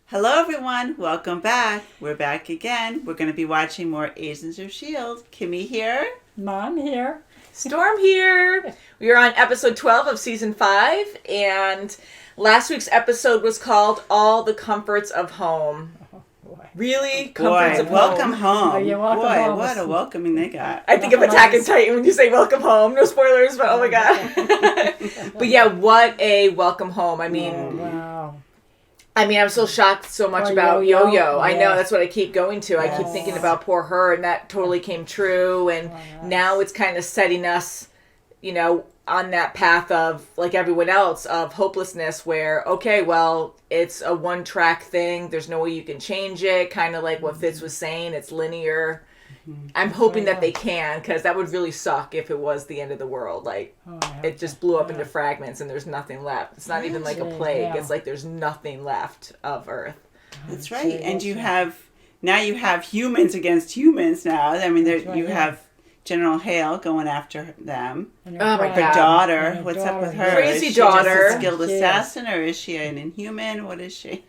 Hello everyone, welcome back. We're back again. We're going to be watching more Agents of S.H.I.E.L.D. Kimmy here. Mom here. Storm here. We are on episode 12 of season 5, and last week's episode was called All the Comforts of Home. Oh, boy. Really? Comforts of welcome home. home. Oh, yeah, welcome boy, home. what a welcoming they got. I think of Attack on Titan when you say welcome home. No spoilers, but oh my god. But yeah, what a welcome home. I mean, wow. I'm still shocked so much Poor about Yo-Yo. Yo-Yo. I know, Yes. that's what I keep going to. I keep thinking about poor her, and that totally came true. And now it's kind of setting us, on that path of, like everyone else, of hopelessness where, okay, well, it's a one-track thing. There's no way you can change it. Kind of like what Fitz was saying. It's linear. I'm hoping that they can, because that would really suck if it was the end of the world. Like, it just blew up into fragments and there's nothing left. It's not even like a plague. Yeah. It's like there's nothing left of Earth. That's right. And you have humans against humans now. I mean, you have General Hale going after them. Oh my Her God. daughter, what's up with her? Crazy is she daughter. just a skilled assassin, or is she an inhuman? What is she?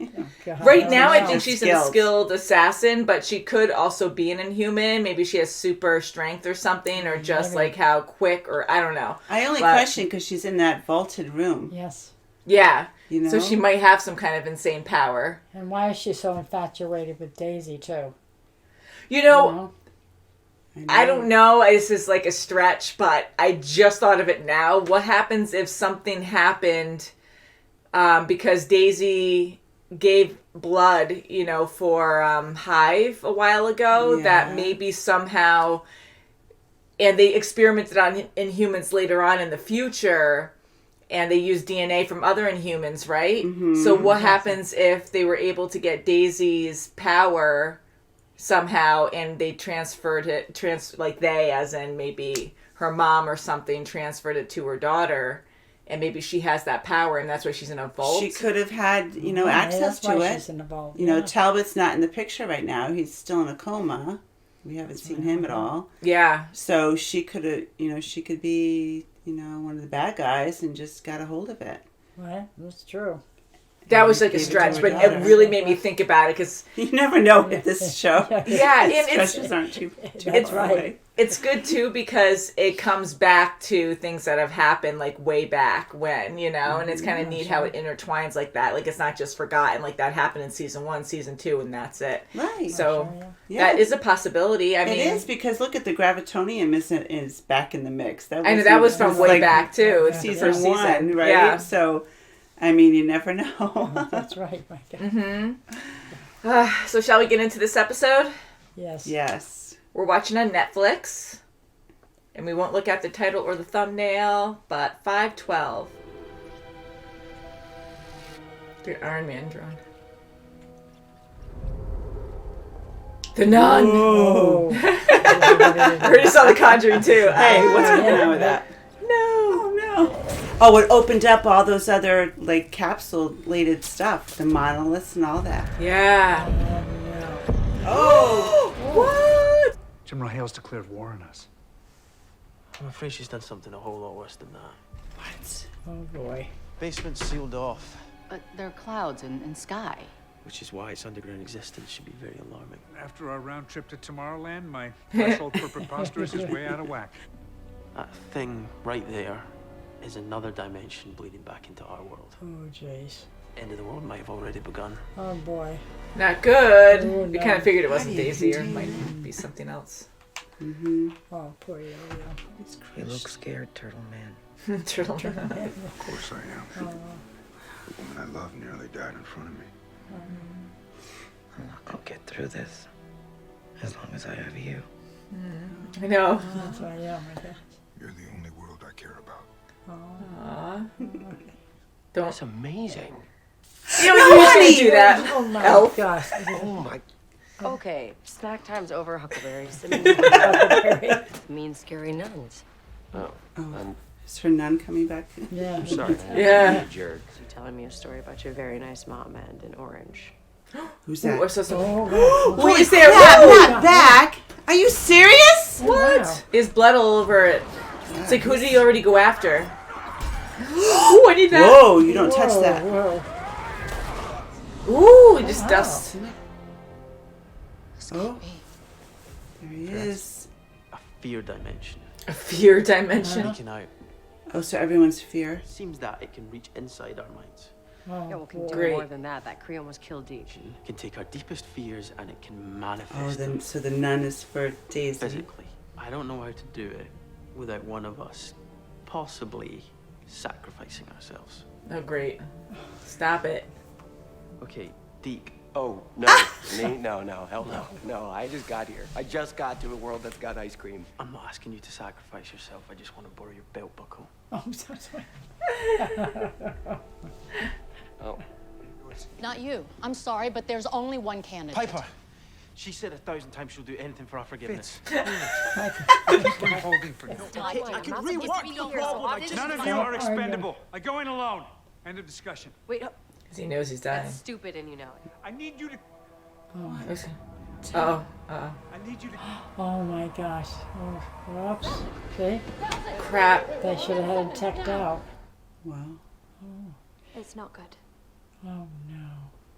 Right now, I know. think she's a Skilled. skilled assassin, but she could also be an inhuman. Maybe she has super strength or something, or just like how quick, or I don't know. I only question because she's in that vaulted room. Yes. Yeah. You know? So she might have some kind of insane power. And why is she so infatuated with Daisy, too? I don't know. This is like a stretch, but I just thought of it now. What happens if something happened because Daisy gave blood, for Hive a while ago, that maybe somehow, and they experimented on Inhumans later on in the future, and they used DNA from other Inhumans, right? Mm-hmm. So what happens if they were able to get Daisy's power somehow, and they transferred it, they, as in maybe her mom or something, transferred it to her daughter, and maybe she has that power, and that's why she's in a vault. She could have had, access to it. She's in the vault. Talbot's not in the picture right now. He's still in a coma. We haven't seen him at all. Yeah. So she could have, she could be, one of the bad guys and just got a hold of it. Right, that's true. That was like a stretch, but it really made me think about it, because you never know with this show. Yeah, and stretches aren't too That's far right. away. It's good too, because it comes back to things that have happened like way back when, and it's kind of neat how it intertwines like that. Like, it's not just forgotten, like that happened in season 1, season 2, and that's it. Right. So that is a possibility. I mean, it is, because look at the gravitonium is back in the mix. I know that was from way back too. It's season first 1, season, right? Yeah. So, I mean, you never know. That's right, my God. Mm-hmm. So shall we get into this episode? Yes. Yes. We're watching on Netflix, and we won't look at the title or the thumbnail, but 512. The Iron Man drone. The Nun! Oh. I already saw The Conjuring too. Hey, what's going on with that? No! Oh, no. Oh, it opened up all those other, capsulated stuff. The monoliths and all that. Yeah. Oh! What? General Hale's declared war on us. I'm afraid she's done something a whole lot worse than that. What? Oh, boy. Basement's sealed off, But there are clouds and sky. which is why its underground existence should be very alarming. After our round trip to Tomorrowland, my threshold for preposterous is way out of whack. That thing right there is another dimension bleeding back into our world. Oh, jeez. End of the world might have already begun. Oh, boy. Not good. Oh, We no. kind of figured it wasn't How do you Daisy, or it continue? might be something else. Mm-hmm. Oh, poor Yo-Yo. It's You crushed. look scared, Turtle Man. Turtle. Of course I am. The woman I love nearly died in front of me. I'm not gonna get through this as long as I have you. I know. That's why, yeah, my God. You're the only world I care about. Aw. That's amazing. You don't usually do that. Oh, my Elf. gosh. Oh my. Okay, snack time's over, Huckleberries. Huckleberry. Mean, scary nuns. Oh, Is her nun coming back? Yeah. sorry. man. Yeah. You jerk. So you're telling me a story about your very nice mom and an orange. Who's Ooh, that? I'm so sorry. Oh, Who is there? Crap, Woo! not back! Are you serious? What? Wow. Is blood all over it? It's like, who did he already go after? Ooh, I need that. Whoa, you don't touch that. Whoa. Ooh, he just dusts. Oh, there he is. A fear dimension. A fear dimension. Speaking out. Oh, so everyone's fear. Seems that it can reach inside our minds. Oh, Yeah, well, can do Great. more than that. That Cree almost killed Deke. It can take our deepest fears and it can Oh, manifest then them so the nun is for Daisy. physically. I don't know how to do it without one of us possibly sacrificing ourselves. Oh, great. Stop it. Okay, Deke. Oh, no. Me? No, hell no. No, I just got here. I just got to a world that's got ice cream. I'm not asking you to sacrifice yourself. I just want to borrow your belt buckle. Oh, I'm so sorry. Oh. Not you. I'm sorry, but there's only one candidate. Piper! She said 1,000 times she'll do anything for our forgiveness. Keep on holding for no. I can rework the problem. None of you are expendable. I go in alone. End of discussion. Wait, Because he knows he's dying. that's stupid and you know it. I need you to. Oh. I need you to. Oh my gosh. Oh, whoops. See? Crap. They should have had him teched out. Wow. It's not good. Oh no.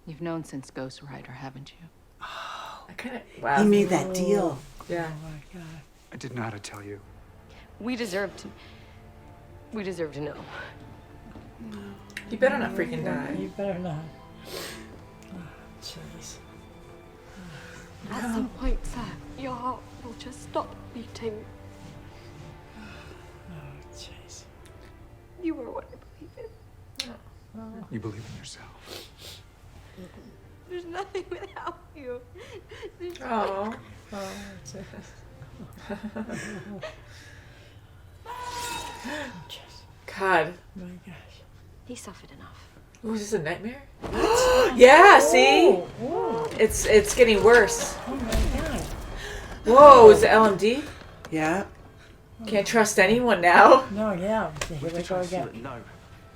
You've known since Ghost Rider, haven't you? I kind of. Wow. He made that deal. Yeah. Oh my god. I didn't know how to tell you. We deserve to know. You better not freaking die. You better not. Oh, jeez. At some point, sir, your heart will just stop beating. Oh, jeez. You are what I believe in. You believe in yourself. There's nothing without you. Oh. Oh, jeez. God. My gosh. He suffered enough. Ooh, is this a nightmare? Yeah, see? Whoa. It's getting worse. Oh my god. Whoa, is it LMD? Yeah. Can't trust anyone now. No, yeah. Here we go Seal again. it now.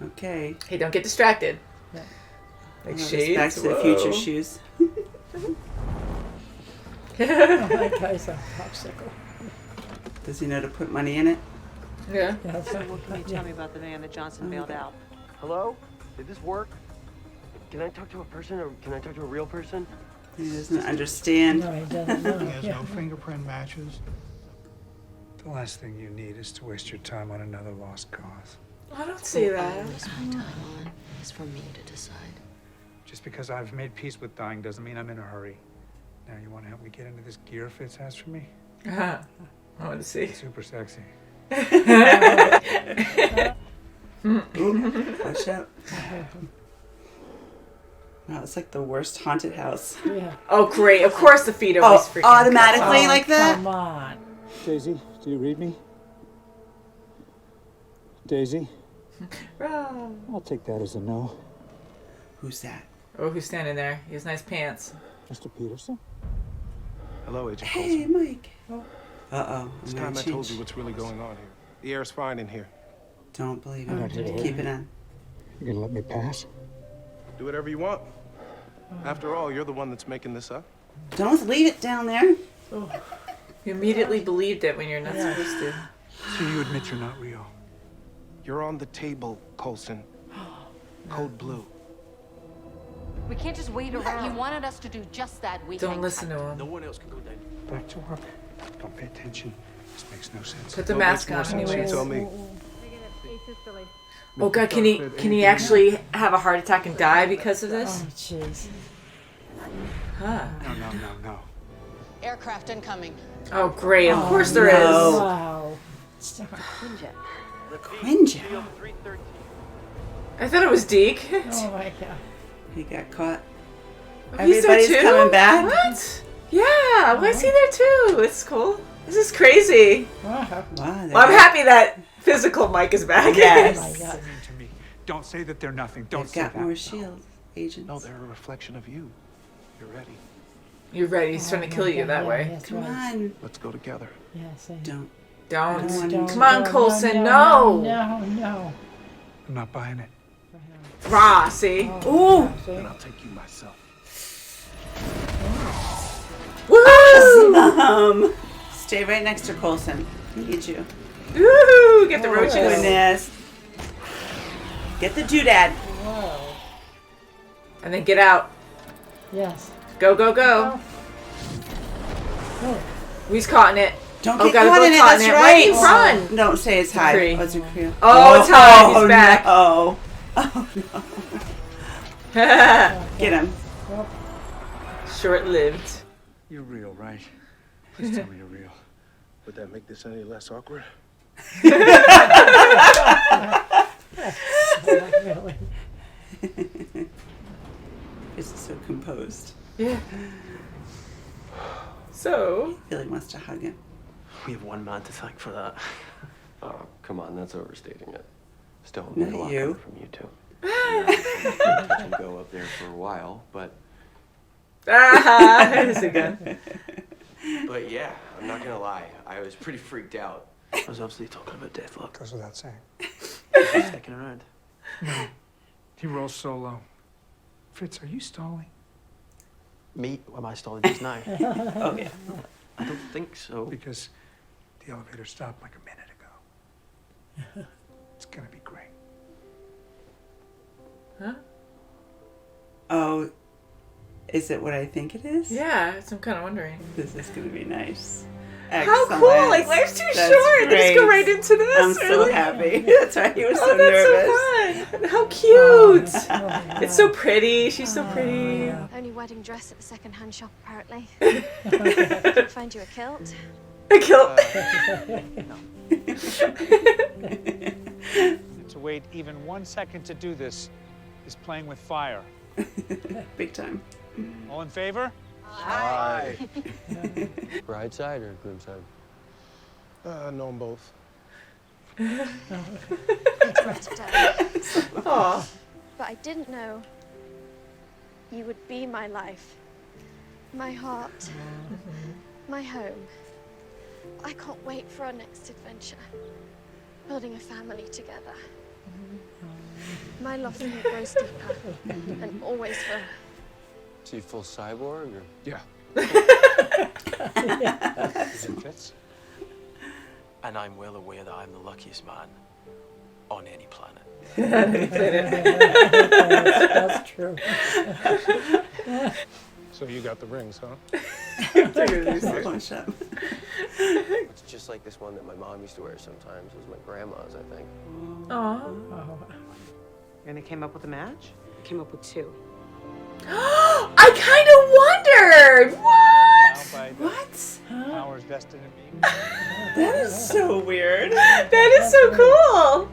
Okay. Hey, don't get distracted. Yeah. Like Oh, shades. back to the Whoa. future shoes. Oh my god, it's a popsicle. Does he know to put money in it? Yeah. Yeah, that's right. What can you tell me about the man that Johnson bailed out? Hello? Did this work? Can I talk to a person or can I talk to a real person? He doesn't understand. No, he doesn't know. He has Yeah. no fingerprint matches. The last thing you need is to waste your time on another lost cause. I don't say that. My time on is for me to decide. Just because I've made peace with dying doesn't mean I'm in a hurry. Now you want to help me get into this gear Fitz has for me? I want to see. It's super sexy. Ooh, watch out. Wow, it's like the worst haunted house. Yeah. Oh, great. Of course the feet always Oh, freaking automatically cut off. like that? Come on. Daisy, do you read me? Daisy? Oh. I'll take that as a no. Who's that? Oh, who's standing there? He has nice pants. Mr. Peterson? Hello, Agent Hey, Coulson. Mike. Uh-oh. It's I'm time gonna I told change. you what's really going on here. The air's fine in here. Don't believe I'm it. not here to Keep hear. it on. You gonna let me pass? Do whatever you want. After all, you're the one that's making this up. Don't leave it down there. You immediately believed it when you're not supposed to. So you admit you're not real? You're on the table, Coulson. Code blue. We can't just wait around. He wanted us to do just that. We Don't hang listen tight. to him. No one else can go down. Back to work. Don't pay attention. This makes no sense. Put the What mask makes on more sense, you anyways. tell me. Oh god, can he actually have a heart attack and die because of this? Oh, jeez. Huh. No. Aircraft incoming. Oh great, of course there is. no. Wow. Cringe. I thought it was Deke. Oh my god. He got caught. Oh, he's there Everybody's too? coming back. What? Yeah, why is he there too? It's cool. This is crazy. Wow. Wow. Well, I'm happy that physical Mike is back. Yes. Oh my god. Listen to me. Don't say that they're nothing. Don't They've say got that. more S.H.I.E.L.D. agents. No, they're a reflection of you. You're ready. You're ready. He's trying to kill you that way. That's Come right. on. Let's go together. Yeah, see. Don't. Don't. Don't. Come on, Coulson. No. No. I'm not buying it. Rah, see? Ooh. And I'll take you myself. Woo! Stay right next to Coulson. I need you. Woo! Get the roaches. Goodness. Get the doodad. Whoa. And then get out. Yes. Go, go, go. Oh. He's caught in it. Don't Oh, get gotta caught go in it. caught That's in it. right. Why do you run? Don't say it's high. Cree. Oh, it's a Cree. Oh, it's high. He's back. Oh no. Get him. Short-lived. You're real, right? Please tell me you're real. Would that make this any less awkward? Really. This is so composed. Yeah. So. I feel like he wants to hug him. We have one man to thank for that. Oh, come on, that's overstating it. Still, Not need a lot you. coming from you two. You go up there for a while, but It's again. but yeah, I'm not gonna lie. I was pretty freaked out. I was obviously talking about Deathlock. Goes without saying. Just sticking around. No. He rolls so low. Fritz, are you stalling? Me? Am I stalling just now? Oh yeah. I don't think so. Because the elevator stopped like a minute ago. It's gonna be great. Huh? Oh, is it what I think it is? Yeah, I'm kind of wondering. This is gonna be nice. How Excellent. cool! Like, life's too That's short. Let's go great. right into this. I'm so really? happy. That's why he was so Oh, that's nervous. so fun. How cute. Oh, It's so pretty. She's so pretty. Only wedding dress at the second-hand shop, apparently. Can I find you a kilt? A kilt. And to wait even 1 second to do this is playing with fire. Big time. All in favor? Aye. Bride side or groom side? Know them both. Aw. But I didn't know you would be my life, my heart, my home. I can't wait for our next adventure, building a family together. My love for you grows deeper, and always will. So you full cyborg or? Yeah. Fritz? And I'm well aware that I'm the luckiest man on any planet. That's true. So you got the rings, huh? Punch up. It's just like this one that my mom used to wear sometimes. It was my grandma's, I think. Aw. Oh. And they came up with a match? Came up with 2. I kind of wondered. What? Now by the What? powers vested in me. That is so weird. That is so cool.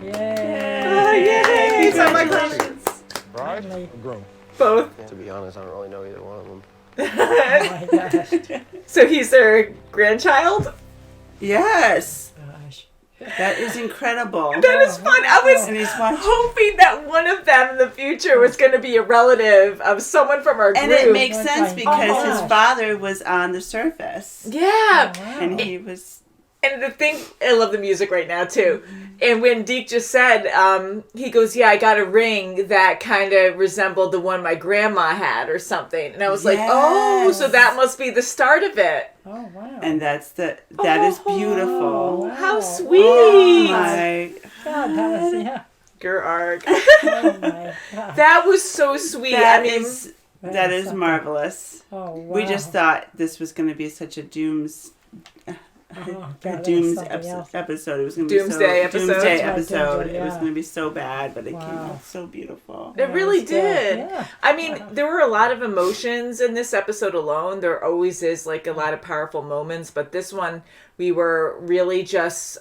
Yay. Oh, yay. It's on my questions. Bride Finally. or groom? Both. To be honest, I don't really know either one of them. Oh my gosh. So he's their grandchild? Yes. Gosh. That is incredible. That is fun. I was And he's watching. hoping that one of them in the future was going to be a relative of someone from our group. And it makes One sense time. because Oh, his gosh. father was on the surface. Yeah. Wow. And he was. And the thing, I love the music right now too. And when Deke just said, he goes, yeah, I got a ring that kind of resembled the one my grandma had or something. And I was like, oh, so that must be the start of it. Oh, wow. And that is beautiful. How sweet. Oh my God, that was, yeah. Gerarg. Oh, my God. That was so sweet. That I mean, is that is something. marvelous. Oh, wow. We just thought this was going to be such a Oh, God, that dooms was something else. episode. It was going to be Doomsday episode. Doomsday That's right, episode. Doomsday, It was yeah. going to be so bad, but it came Wow. out so beautiful. it really That was good. did. Yeah. I mean, there were a lot of emotions in this episode alone. There always is like a lot of powerful moments, but this one we were really just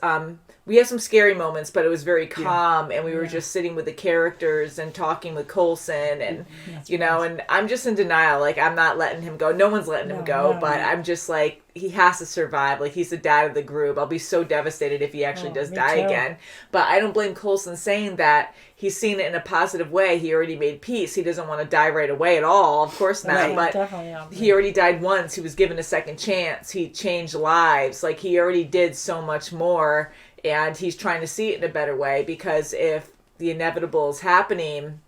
we had some scary moments, but it was very calm, and we were just sitting with the characters and talking with Coulson, and That's you know, right. and I'm just in denial. Like, I'm not letting him go. No one's letting him No, go, no, but no. I'm just like, he has to survive. Like, he's the dad of the group. I'll be so devastated if he actually Oh, does me die too. again. But I don't blame Coulson saying that. He's seen it in a positive way. He already made peace. He doesn't want to die right away at all. Of course not. Right. But Definitely, yeah. he already died once. He was given a second chance. He changed lives. Like, he already did so much more, and he's trying to see it in a better way, because if the inevitable is happening,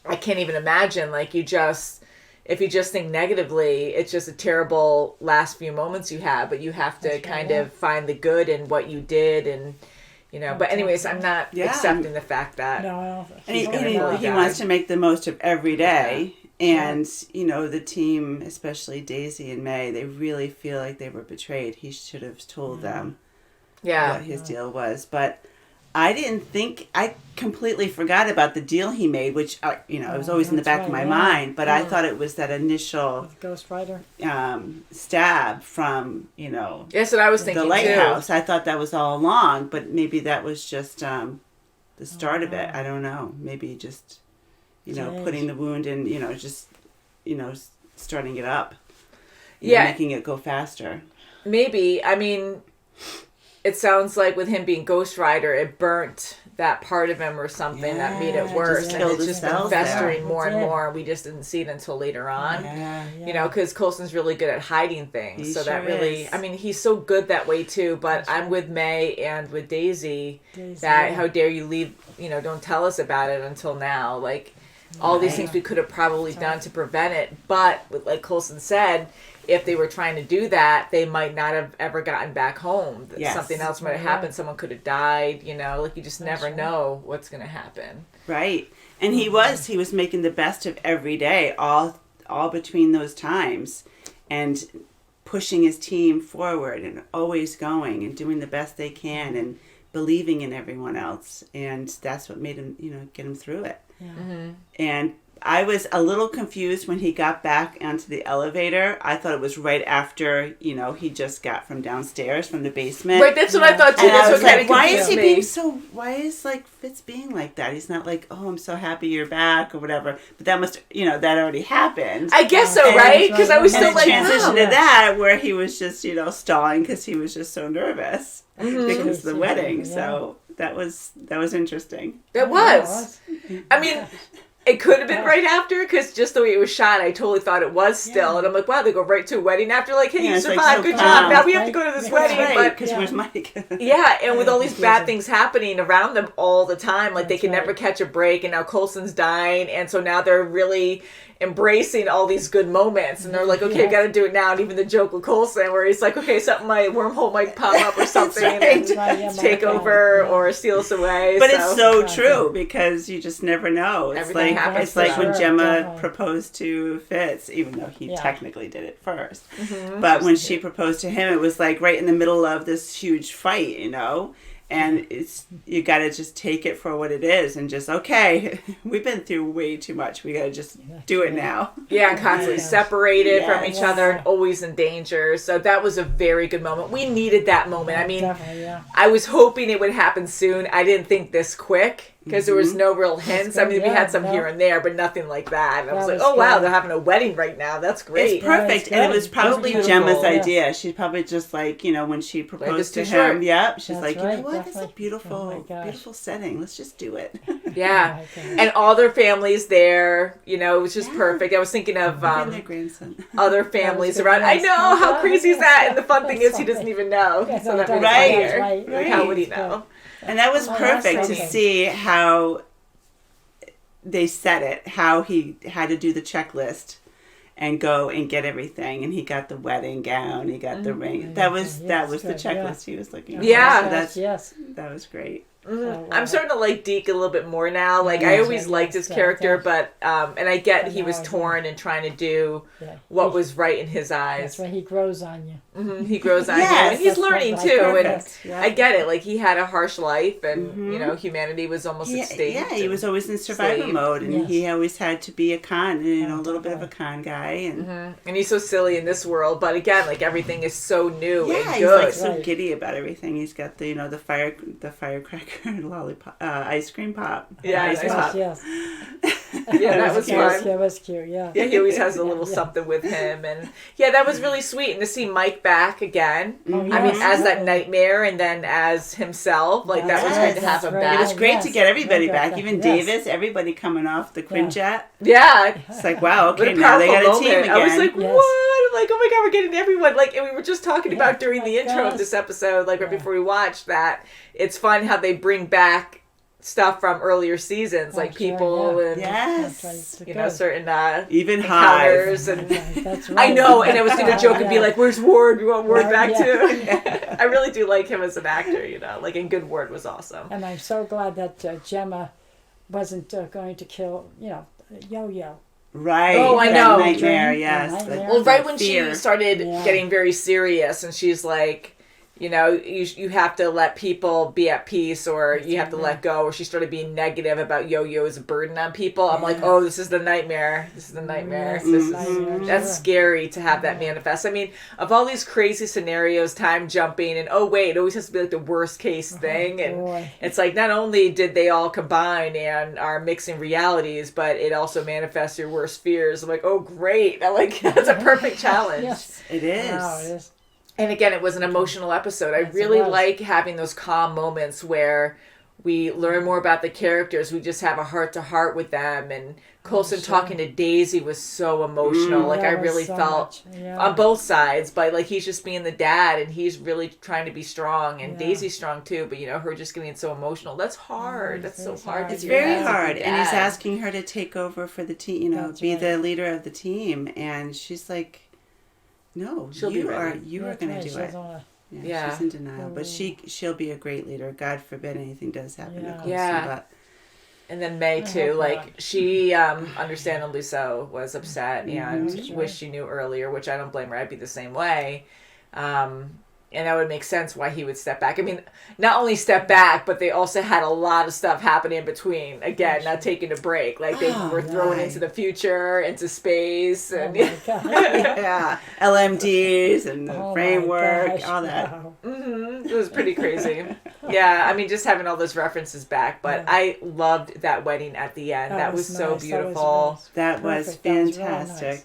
I can't even imagine. Like, if you just think negatively, it's just a terrible last few moments you have, but you have to kind of find the good in what you did, and you know. But anyways, I'm not Yeah. accepting the fact that No, I don't And he gonna he die. wants to make the most of every day. And, you know, the team, especially Daisy and May, they really feel like they were betrayed. He should have told them what his deal was. But I didn't think, I completely forgot about the deal he made, which, you know, it was always in the back of my mind. But I thought it was that initial With Ghost Rider. stab from, you know, That's what I was thinking the lighthouse. Too. I thought that was all along, but maybe that was just the start of it. I don't know. Maybe just... you know, putting the wound in, you know, just, you know, starting it up. You know, making it go faster. Maybe. I mean, it sounds like with him being Ghost Rider, it burnt that part of him or something that made it worse. And it's just been festering more and more. We just didn't see it until later on. You know, because Coulson's really good at hiding things. So that really, is. I mean, he's so good that way too. But I'm with May and with Daisy that how dare you leave, you know, don't tell us about it until now. Like, all these things we could have probably done to prevent it. But, like Coulson said, if they were trying to do that, they might not have ever gotten back home. Something else might have happened. Someone could have died, you know. Like, you just never know what's going to happen. Right. And he was making the best of every day, all between those times. And pushing his team forward and always going and doing the best they can and believing in everyone else. And that's what made him, you know, get him through it. Yeah. And I was a little confused when he got back onto the elevator. I thought it was right after, you know, he just got from downstairs from the basement. Right, that's what I thought too. And that's I was what like, why is he being so, why is like Fitz being like that? He's not like, oh, I'm so happy you're back or whatever. But that must, you know, that already happened. I guess so, right? Because I was still like, transition to that where he was just, you know, stalling because he was just so nervous because of the wedding. So that was interesting. It was. I mean, it could have been right after, because just the way it was shot, I totally thought it was still. And I'm like, wow, they go right to a wedding after, like, hey, you survived, like, so good job. Now we have to go to this wedding. Right, because where's Mike? And with all these bad things happening around them all the time, like, they can never catch a break, and now Coulson's dying, and so now they're really embracing all these good moments, and they're like, okay, I gotta do it now. And even the joke with Coulson where he's like, okay, my wormhole might pop up or something and take over or steal us away. But it's so true, because you just never know. It's like when Gemma proposed to Fitz, even though he technically did it first. But when she proposed to him, it was like right in the middle of this huge fight, you know. And you got to just take it for what it is and just, okay, we've been through way too much. We got to just do it now. Yeah, and constantly separated from each other and always in danger. So that was a very good moment. We needed that moment. I mean, I was hoping it would happen soon. I didn't think this quick, because there was no real hints. I mean, we had some here and there, but nothing like that. And I was like, oh, wow, they're having a wedding right now. That's great. It's perfect. And it was probably Gemma's idea. She's probably just like, you know, when she proposed to him, she's like, you know what, this is a beautiful, beautiful setting. Let's just do it. Yeah. And all their families there, you know, it was just perfect. I was thinking of their grandson. Other families around. I know, how crazy is that? And the fun thing is he doesn't even know. So that makes it funnier. Like, how would he know? And that was perfect to see how they said it, how he had to do the checklist and go and get everything. And he got the wedding gown, he got the ring. That was the checklist he was looking for. Yeah. So that was great. I'm starting to like Deke a little bit more now. Like, I always liked his character, but and I get he was torn and trying to do what was right in his eyes. That's why he grows on you. He grows on you, and he's learning too. And I get it. Like, he had a harsh life, and you know, humanity was almost extinct. Yeah, he was always in survival mode, and he always had to be a con, you know, a little bit of a con guy, and he's so silly in this world. But again, like, everything is so new and he's good. Like so giddy about everything. He's got the, you know, the firecracker. Lollipop, ice cream pop. Yeah, ice pop. Yes. Yeah, that was fun. That was cute. Yeah. Yeah, he always has a little something with him, and that was really sweet. And to see Mike back again, I mean, as that nightmare, and then as himself, like that was great to have him back. It was great to get everybody back, even Davis, everybody coming off the Quinjet. Yeah, it's like, wow, okay, now they got a team again. I was like, what? I'm like, oh my god, we're getting everyone. Like, and we were just talking about during the intro of this episode, like right before we watched that. It's fun how they bring back stuff from earlier seasons, like people and you know, certain even encounters. And I know, and I was gonna joke and be like, "Where's Ward? We want Ward back too." I really do like him as an actor, you know. Like, and good Ward was awesome. And I'm so glad that Gemma wasn't going to kill, you know, Yo-Yo. Right. Oh, I that know. Nightmare, Dream. yes. Yeah, nightmare. Well, right when fear. she started Yeah. getting very serious, and she's like, you know, you have to let people be at peace, or you have to let go, or she started being negative about Yo-Yo as a burden on people. I'm like, oh, this is the nightmare. This is the nightmare. Yes, This is nightmare, that's sure. scary to have that manifest. I mean, of all these crazy scenarios, time jumping, and oh wait, it always has to be like the worst case thing, and boy. it's like not only did they all combine and are mixing realities, but it also manifests your worst fears. I'm like, oh great, I like that's a perfect challenge. Yes. It is. Wow, it is. And again, it was an emotional episode. I Yes, it really was. like having those calm moments where we learn more about the characters. We just have a heart-to-heart with them. And Coulson sure. talking to Daisy was so emotional. Like, I That was really so felt much. Yeah. on both sides. But, like, he's just being the dad, and he's really trying to be strong. And Yeah. Daisy's strong, too. But, you know, her just getting so emotional. That's hard. That's so it's hard. hard. It's to do very as a hard, and he's dad. asking her to take over for the team. You know, That's be right. the leader of the team, and she's like, "No, She'll be you are ready. you are That's going right, to she do it." doesn't wanna- Yeah. She's in denial, but she'll be a great leader. God forbid anything does happen Yeah. to Coulson. Yeah. But And then May, I too. hope Like, not. she, understandably so, was upset and That's right. wished she knew earlier, which I don't blame her. I'd be the same way. And that would make sense why he would step back. I mean, not only step back, but they also had a lot of stuff happening in between. Again, not taking a break. Like, they Oh, were thrown right. into the future, into space. Oh And my God. yeah, LMDs and the Oh my framework, gosh, all that. wow. It was pretty crazy. Yeah, I mean, just having all those references back. But I loved that wedding at the end. That was so nice. That was beautiful. nice. That was Perfect. That was really fantastic. nice.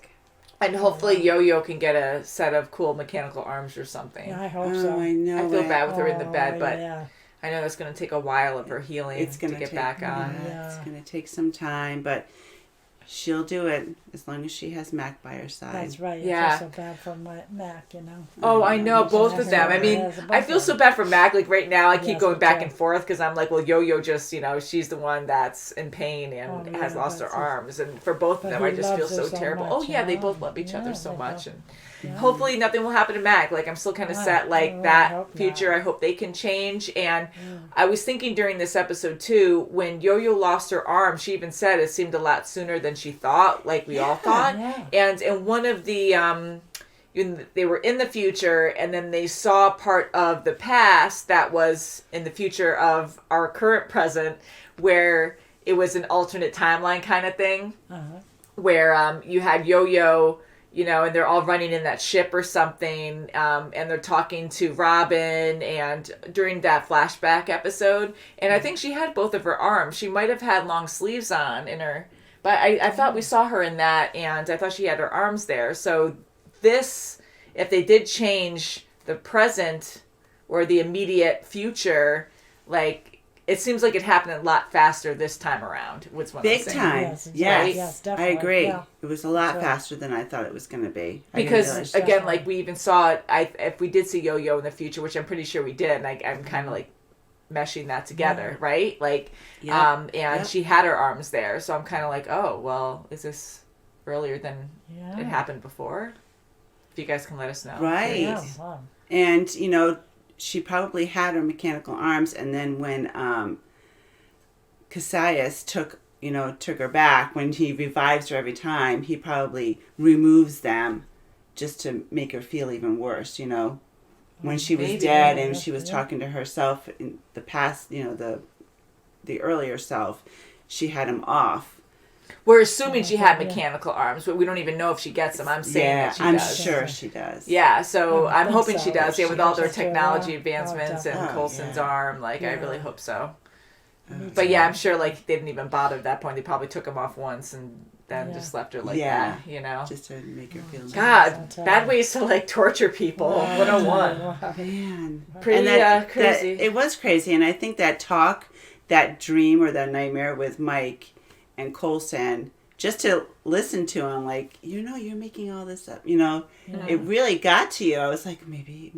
And hopefully Yo-Yo can get a set of cool mechanical arms or something. Yeah, I hope Oh, so. I know. I feel it. bad with her in the bed, but yeah. I know that's going to take a while of her healing It's to gonna get take, back on. Yeah, it's Yeah. gonna take some time, but she'll do it as long as she has Mac by her side. That's right. Yeah. I feel so bad for Mac, you know. Oh, I know, both of them. I mean, Yeah, both I of feel so them. bad for Mac. Like, right now, I keep Yes, going me back too. and forth because I'm like, well, Yo-Yo just, you know, she's the one that's in pain and Oh, yeah, has lost her that's it. arms. And for both of But them, I he just feel loves her so so terrible. much, Oh, yeah, they yeah. both love each other Yeah, so they much. both. And Yeah. hopefully nothing will happen to Mac. Like, I'm still kind of Yeah, set, like, I that hope future. not. I hope they can change. And I was thinking during this episode, too, when Yo-Yo lost her arm, she even said it seemed a lot sooner than she thought, like we all thought. Yeah. And in one of the, they were in the future, and then they saw part of the past that was in the future of our current present, where it was an alternate timeline kind of thing, where you had Yo-Yo, you know, and they're all running in that ship or something, and they're talking to Robin, and during that flashback episode, and I think she had both of her arms. She might have had long sleeves on in her, but I thought we saw her in that, and I thought she had her arms there. So this, if they did change the present or the immediate future, like, it seems like it happened a lot faster this time around. What's what Big I'm saying. time. Yes, Yes, yes, I definitely. agree. Yeah. It was a lot So- faster than I thought it was going to be. I didn't Because realize- again, like we even saw it. If we did see Yo-Yo in the future, which I'm pretty sure we did, and I'm kind of like meshing that together, right? Like, Yep. and Yep. she had her arms there, so I'm kind of like, oh, well, is this earlier than Yeah. it happened before? If you guys can let us know, Right. Yeah, wow. And, you know, she probably had her mechanical arms, and then when Cassius took her back, when he revives her every time, he probably removes them just to make her feel even worse, you know. When she was Maybe, dead yeah, and she was yeah. talking to herself in the past, you know, the earlier self, she had him off. We're assuming she had Yeah. mechanical arms, but we don't even know if she gets them. I'm saying Yeah, that she I'm does. sure she does. Yeah, so I I'm think hoping so. she does. Yeah, She with all does their too, technology yeah. advancements and definitely. Coulson's Yeah. arm, like I Yeah. really hope so. Me But too. yeah, I'm sure like they didn't even bother at that point. They probably took him off once and then Yeah. just left her like Yeah. that, you know. Just to make her feel God, I'll bad tell ways to like torture people. 101. Man. Pretty And crazy. it was crazy, and I think that dream or that nightmare with Mike and Coulson, just to listen to him, like, you know, you're making all this up, you know, it really got to you. I was like, maybe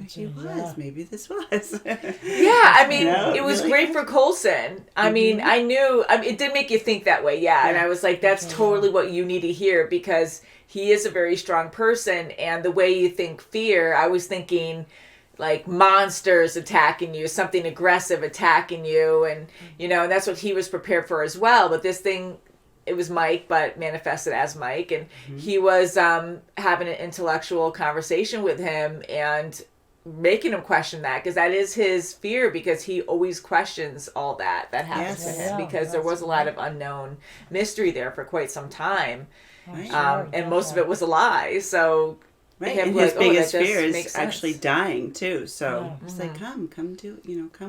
he was, yeah. maybe this was. Yeah, I mean, No, it was really? great for Coulson. I mean, I knew, it did make you think that way, yeah. And I was like, that's totally what you need to hear because he is a very strong person. And the way you think fear, I was thinking like monsters attacking you, something aggressive attacking you. And, you know, and that's what he was prepared for as well. But this thing it was Mike, but manifested as Mike. And he was having an intellectual conversation with him and making him question that, because that is his fear, because he always questions all that happens to him, because there was a lot of unknown mystery there for quite some time. And most of it was a lie. So and his biggest fear is actually dying too. So it's like, come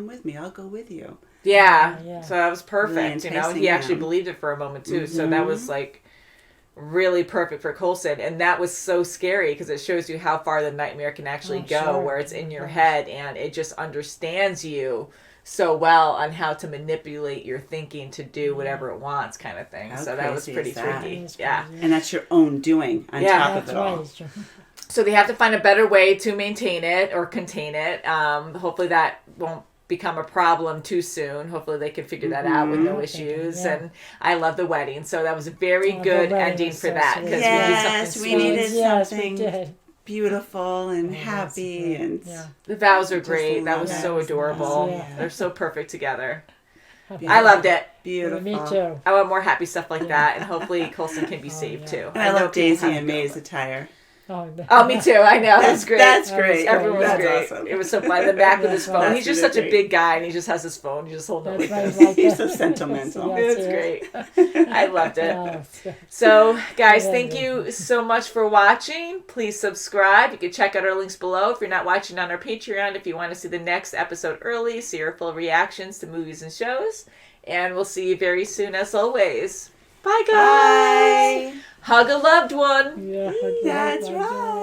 with me. I'll go with you. Yeah. So that was perfect. Really he actually believed it for a moment too. So that was like really perfect for Coulson. And that was so scary, because it shows you how far the nightmare can actually go, where it's in your head and it just understands you so well on how to manipulate your thinking to do whatever it wants, kind of thing. So that was pretty freaky. Yeah. And that's your own doing on top of it all. So they have to find a better way to maintain it or contain it. Hopefully that won't become a problem too soon. Hopefully they can figure that out with no issues. And I love the wedding. So that was a very good ending for that, because we needed something beautiful and happy, and the vows are great. That was so adorable. They're so perfect together. I loved it. Beautiful. Me too. I want more happy stuff like that, and hopefully Coulson can be saved too. And I love Daisy and May's attire. Oh, me too. I know. That's great. That's great. Everyone was That's great. awesome. It was so fun. The back with his phone. That's He's just really such a great. big guy, and he just has his phone. He just holds it like this. He's so sentimental. It's great. I loved it. So, guys, thank you so much for watching. Please subscribe. You can check out our links below if you're not watching on our Patreon. If you want to see the next episode early, see our full reactions to movies and shows. And we'll see you very soon, as always. Bye, guys. Bye. Hug a loved one. Yeah, That's right.